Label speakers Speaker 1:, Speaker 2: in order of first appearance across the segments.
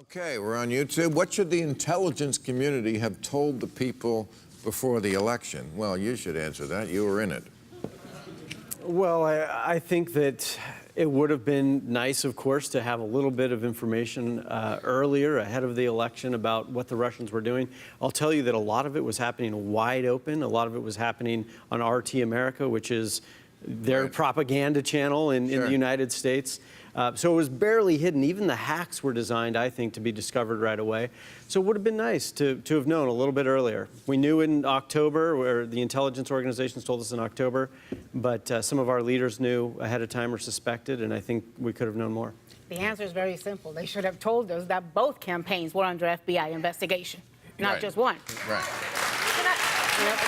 Speaker 1: Okay, we're on YouTube. What should the intelligence community have told the people before the election? Well, you should answer that. You were in it.
Speaker 2: Well, I think that it would have been nice, of course, to have a little bit of information earlier, ahead of the election, about what the Russians were doing. I'll tell you that a lot of it was happening wide open. A lot of it was happening on RT America, which is their propaganda channel in the United States. So it was barely hidden. Even the hacks were designed, I think, to be discovered right away. So it would have been nice to have known a little bit earlier. We knew in October, where the intelligence organizations told us in October, but some of our leaders knew ahead of time or suspected, and I think we could have known more.
Speaker 3: The answer is very simple. They should have told us that both campaigns were under FBI investigation, not just one.
Speaker 1: Right.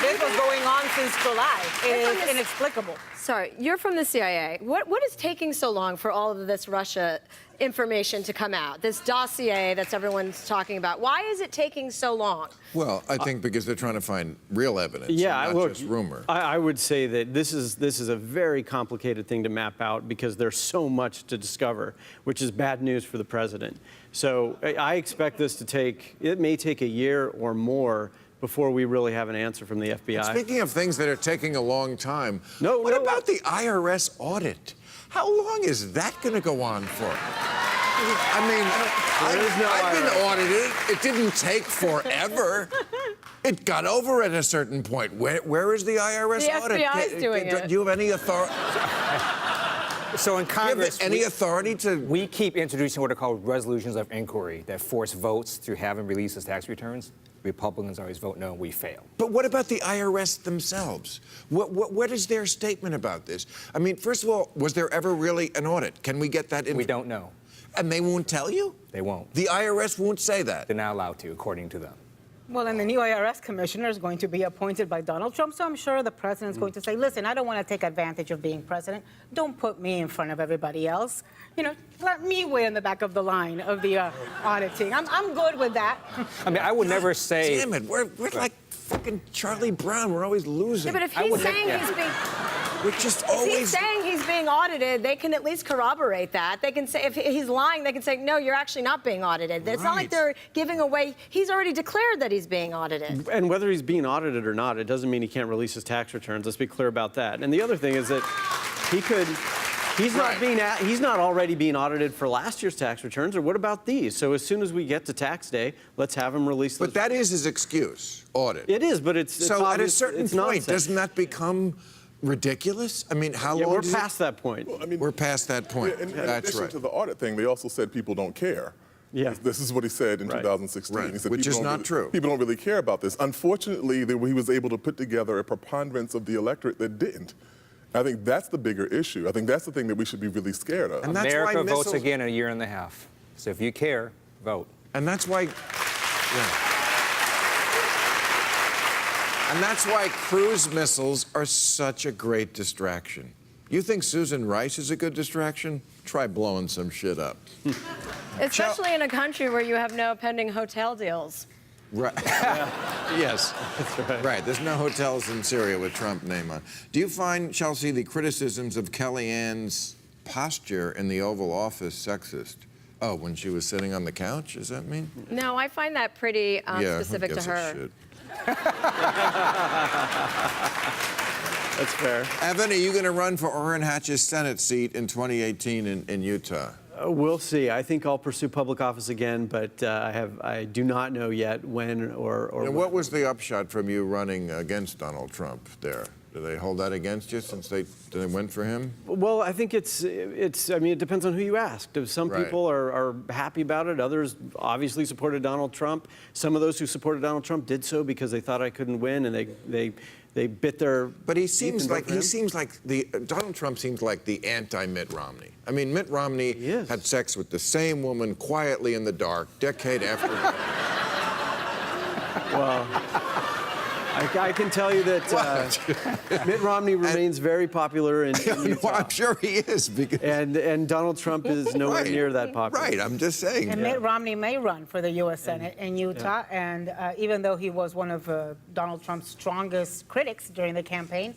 Speaker 3: This was going on since July. It is inexplicable.
Speaker 4: Sorry, you're from the CIA. What is taking so long for all of this Russia information to come out? This dossier that everyone's talking about. Why is it taking so long?
Speaker 1: Well, I think because they're trying to find real evidence, not just rumor.
Speaker 2: I would say that this is a very complicated thing to map out because there's so much to discover, which is bad news for the president. So I expect this to take, it may take a year or more before we really have an answer from the FBI.
Speaker 1: Speaking of things that are taking a long time, what about the IRS audit? How long is that going to go on for? I mean, I've been audited. It didn't take forever. It got over at a certain point. Where is the IRS audit?
Speaker 4: The FBI is doing it.
Speaker 1: Do you have any authority?
Speaker 5: So in Congress,
Speaker 1: do you have any authority to...
Speaker 5: We keep introducing what are called resolutions of inquiry that force votes to have and release his tax returns. Republicans always vote no, we fail.
Speaker 1: But what about the IRS themselves? What is their statement about this? I mean, first of all, was there ever really an audit? Can we get that information?
Speaker 5: We don't know.
Speaker 1: And they won't tell you?
Speaker 5: They won't.
Speaker 1: The IRS won't say that?
Speaker 5: They're not allowed to, according to them.
Speaker 3: Well, and the new IRS commissioner is going to be appointed by Donald Trump, so I'm sure the president's going to say, listen, I don't want to take advantage of being president. Don't put me in front of everybody else. You know, let me wait in the back of the line of the auditing. I'm good with that.
Speaker 5: I mean, I would never say...
Speaker 1: Damn it, we're like fucking Charlie Brown. We're always losing.
Speaker 4: Yeah, but if he's saying he's being...
Speaker 1: We're just
Speaker 4: If
Speaker 1: always...
Speaker 4: he's saying he's being audited, they can at least corroborate that. They can say, if he's lying, they can say, no, you're actually not being audited. It's not like they're giving away, he's already declared that he's being audited.
Speaker 2: And whether he's being audited or not, it doesn't mean he can't release his tax returns. Let's be clear about that. And the other thing is that he could... He's not already being audited for last year's tax returns, or what about these? So as soon as we get to tax day, let's have him release those.
Speaker 1: But that is his excuse, audit.
Speaker 2: It is, but it's
Speaker 1: so
Speaker 2: obvious,
Speaker 1: at a certain point,
Speaker 2: nonsense.
Speaker 1: Doesn't that become ridiculous? I mean, how long
Speaker 2: we're past that point.
Speaker 6: Well, I mean,
Speaker 1: we're past that point.
Speaker 6: And
Speaker 1: That's
Speaker 6: in addition
Speaker 1: right.
Speaker 6: to the audit thing, they also said people don't care.
Speaker 2: Yeah.
Speaker 6: This is what he said in 2016.
Speaker 1: Right.
Speaker 6: He said
Speaker 1: Which
Speaker 6: people
Speaker 1: is
Speaker 6: don't
Speaker 1: not
Speaker 6: really,
Speaker 1: true.
Speaker 6: People don't really care about this. Unfortunately, he was able to put together a preponderance of the electorate that didn't. I think that's the bigger issue. I think that's the thing that we should be really scared of.
Speaker 1: And that's
Speaker 5: America
Speaker 1: why
Speaker 5: votes again in a year and a half. So if you care, vote.
Speaker 1: And that's why... And that's why cruise missiles are such a great distraction. You think Susan Rice is a good distraction? Try blowing some shit up.
Speaker 4: Especially in a country where you have no pending hotel deals.
Speaker 1: Right. Yes. That's right. Right. There's no hotels in Syria with Trump name on. Do you find, Chelsea, the criticisms of Kellyanne's posture in the Oval Office sexist? Oh, when she was sitting on the couch, does that mean?
Speaker 4: No, I find that pretty specific to her.
Speaker 2: That's fair.
Speaker 1: Evan, are you going to run for Orrin Hatch's Senate seat in 2018 in Utah?
Speaker 2: We'll see. I think I'll pursue public office again, but I do not know yet when or
Speaker 1: And what was the upshot from you running against Donald Trump there? Do they hold that against you since they went for him?
Speaker 2: Well, I think I mean, it depends on who you ask. Some people are happy about it. Others obviously supported Donald Trump. Some of those who supported Donald Trump did so because they thought I couldn't win, and they bit their...
Speaker 1: But he seems like Donald Trump seems like the anti-Mitt Romney. I mean, Mitt Romney had sex with the same woman quietly in the dark, decade after.
Speaker 2: Well, I can tell you that Mitt Romney remains very popular in Utah.
Speaker 1: I'm sure he is. Because
Speaker 2: and Donald Trump is nowhere near that popular.
Speaker 1: Right, I'm just saying.
Speaker 3: And Mitt Romney may run for the U.S. Senate in Utah, and even though he was one of Donald Trump's strongest critics during the campaign,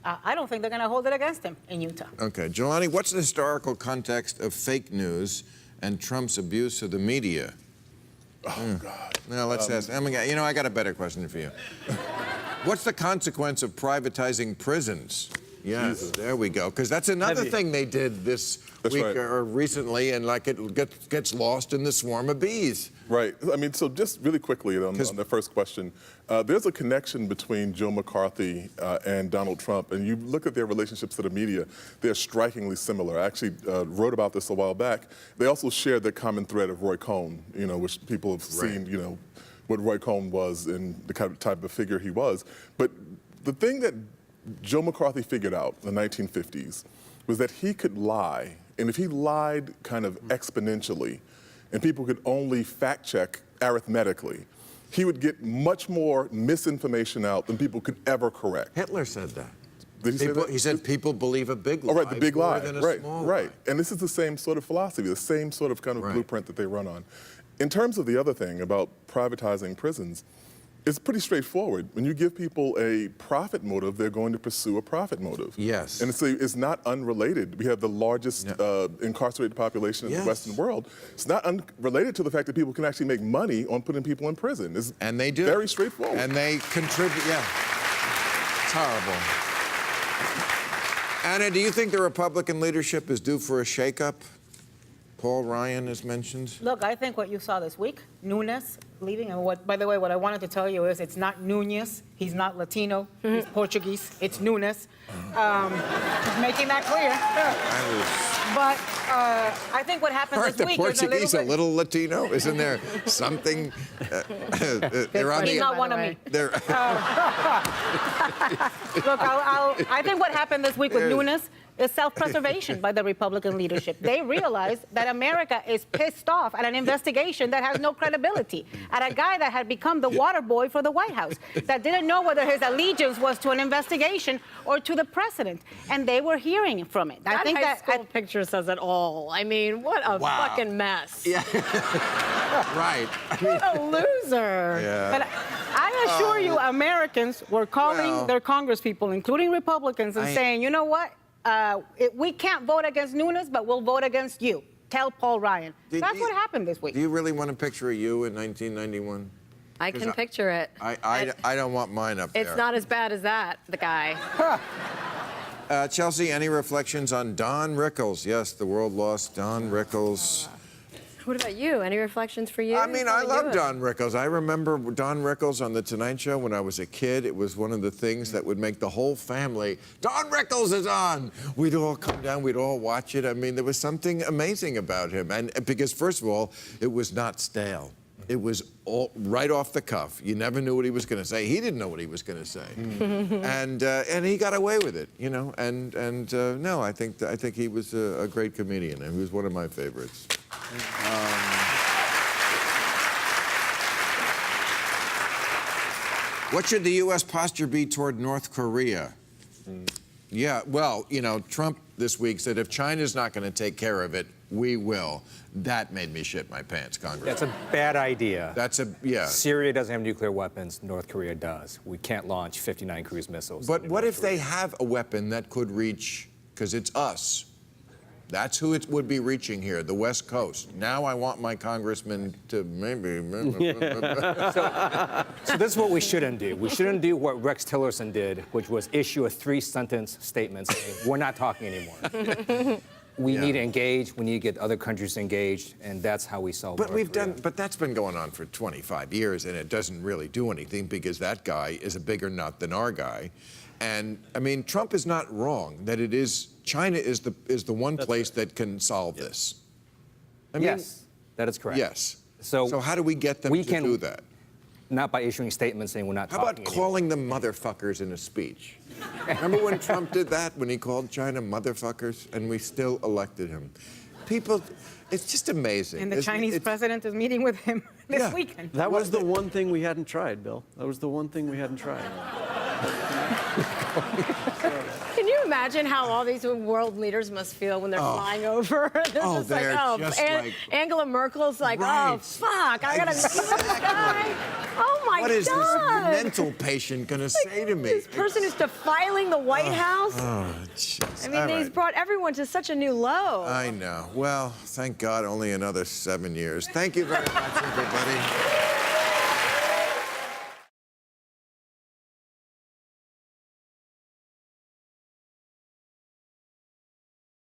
Speaker 3: I don't think they're going to hold it against him in Utah.
Speaker 1: Okay, Jelani, what's the historical context of fake news and Trump's abuse of the media
Speaker 6: Oh, God.
Speaker 1: Now let's ask. I got a better question for you. What's the consequence of privatizing prisons? Yes,
Speaker 6: Jesus.
Speaker 1: there we go. Because that's another thing they did this week
Speaker 6: right.
Speaker 1: or recently, and like it gets lost in the swarm of bees.
Speaker 6: Right. I mean, so just really quickly on the first question, there's a connection between Joe McCarthy and Donald Trump, and you look at their relationships to the media, they're strikingly similar. I actually wrote about this a while back. They also shared the common thread of Roy Cohn, which people have seen, what Roy Cohn was and the kind of type of figure he was. But the thing that Joe McCarthy figured out in the 1950s was that he could lie, and if he lied kind of exponentially, and people could only fact check arithmetically, he would get much more misinformation out than people could ever correct.
Speaker 1: Hitler said that.
Speaker 6: Did he say that?
Speaker 1: He said people believe a big lie.
Speaker 6: Oh, right, the big lie.
Speaker 1: More than a
Speaker 6: Right,
Speaker 1: small
Speaker 6: right.
Speaker 1: lie.
Speaker 6: And this is the same sort of philosophy, the same sort of kind of blueprint that they run on. In terms of the other thing about privatizing prisons, it's pretty straightforward. When you give people a profit motive, they're going to pursue a profit motive.
Speaker 1: Yes.
Speaker 6: And it's not unrelated. We have the largest incarcerated population in the Western world. It's not unrelated to the fact that people can actually make money on putting people in prison.
Speaker 1: And they do.
Speaker 6: Very straightforward.
Speaker 1: And they contribute, It's horrible. Anna, do you think the Republican leadership is due for a shakeup? Paul Ryan is mentioned.
Speaker 3: Look, I think what you saw this week, Nunes leaving, and by the way, what I wanted to tell you is it's not Nunez. He's not Latino. He's Portuguese. It's Nunes. Just making that clear. But I think what happened
Speaker 1: Aren't
Speaker 3: this
Speaker 1: the
Speaker 3: week
Speaker 1: Portuguese
Speaker 3: is a little
Speaker 1: Latino? Isn't there something? They're on
Speaker 3: He's
Speaker 1: the.
Speaker 3: not one of me.
Speaker 1: They're,
Speaker 3: Look, I think what happened this week with Nunes is self-preservation by the Republican leadership. They realized that America is pissed off at an investigation that has no credibility, at a guy that had become the water boy for the White House, that didn't know whether his allegiance was to an investigation or to the president, and they were hearing from it.
Speaker 4: I think that high school picture says it all. I mean, what a fucking mess.
Speaker 1: yeah. Right.
Speaker 4: What a loser.
Speaker 1: Yeah.
Speaker 3: But I assure you, Americans were calling their congresspeople, including Republicans, and saying, you know what? We can't vote against Nunes, but we'll vote against you. Tell Paul Ryan. That's what happened this week.
Speaker 1: Do you really want to picture you in 1991?
Speaker 4: I can picture it.
Speaker 1: I don't want mine up there.
Speaker 4: It's not as bad as that, the guy.
Speaker 1: Chelsea, any reflections on Don Rickles? Yes, the world lost Don Rickles.
Speaker 4: What about you? Any reflections for you?
Speaker 1: I mean, I love Don Rickles. I remember Don Rickles on The Tonight Show when I was a kid. It was one of the things that would make the whole family, Don Rickles is on! We'd all come down, we'd all watch it. I mean, there was something amazing about him. And because, first of all, it was not stale. It was all right off the cuff. You never knew what he was going to say. He didn't know what he was going to say, and he got away with it, No, I think he was a great comedian, and he was one of my favorites. What should the U.S. posture be toward North Korea? Yeah, well, Trump this week said if China's not going to take care of it, we will. That made me shit my pants, Congress.
Speaker 5: That's a bad idea.
Speaker 1: Yeah.
Speaker 5: Syria doesn't have nuclear weapons. North Korea does. We can't launch 59 cruise missiles.
Speaker 1: But what if they have a weapon that could reach, because it's us. That's who it would be reaching here, the West Coast. Now I want my congressman to maybe...
Speaker 5: So this is what we shouldn't do. We shouldn't do what Rex Tillerson did, which was issue a 3-sentence statement saying, we're not talking anymore. We need to engage. We need to get other countries engaged, and that's how we solve.
Speaker 1: But that's been going on for 25 years, and it doesn't really do anything because that guy is a bigger nut than our guy. And I mean, Trump is not wrong that it is China is the one place that can solve this. I mean,
Speaker 5: yes, that is correct.
Speaker 1: Yes.
Speaker 5: So
Speaker 1: how do we get them to do that?
Speaker 5: Not by issuing statements saying we're not
Speaker 1: How
Speaker 5: talking
Speaker 1: about calling them motherfuckers in a speech? Remember when Trump did that, when he called China motherfuckers, and we still elected him? People, it's just amazing.
Speaker 3: And the Chinese president is meeting with him this weekend.
Speaker 2: That was the one thing we hadn't tried, Bill. That was the one thing we hadn't tried.
Speaker 4: Can you imagine? imagine how all these world leaders must feel when they're flying over? They're
Speaker 1: Oh,
Speaker 4: just
Speaker 1: they're
Speaker 4: like,
Speaker 1: just like-
Speaker 4: Angela Merkel's like,
Speaker 1: Right.
Speaker 4: oh, fuck, I gotta meet this
Speaker 1: Exactly.
Speaker 4: guy. Oh, my God.
Speaker 1: What is this mental patient going to say to me?
Speaker 4: This person who's defiling the White House.
Speaker 1: Oh, jeez.
Speaker 4: I mean,
Speaker 1: All
Speaker 4: he's
Speaker 1: right.
Speaker 4: brought everyone to such a new low.
Speaker 1: I know. Well, thank God, only another 7 years. Thank you very much, everybody.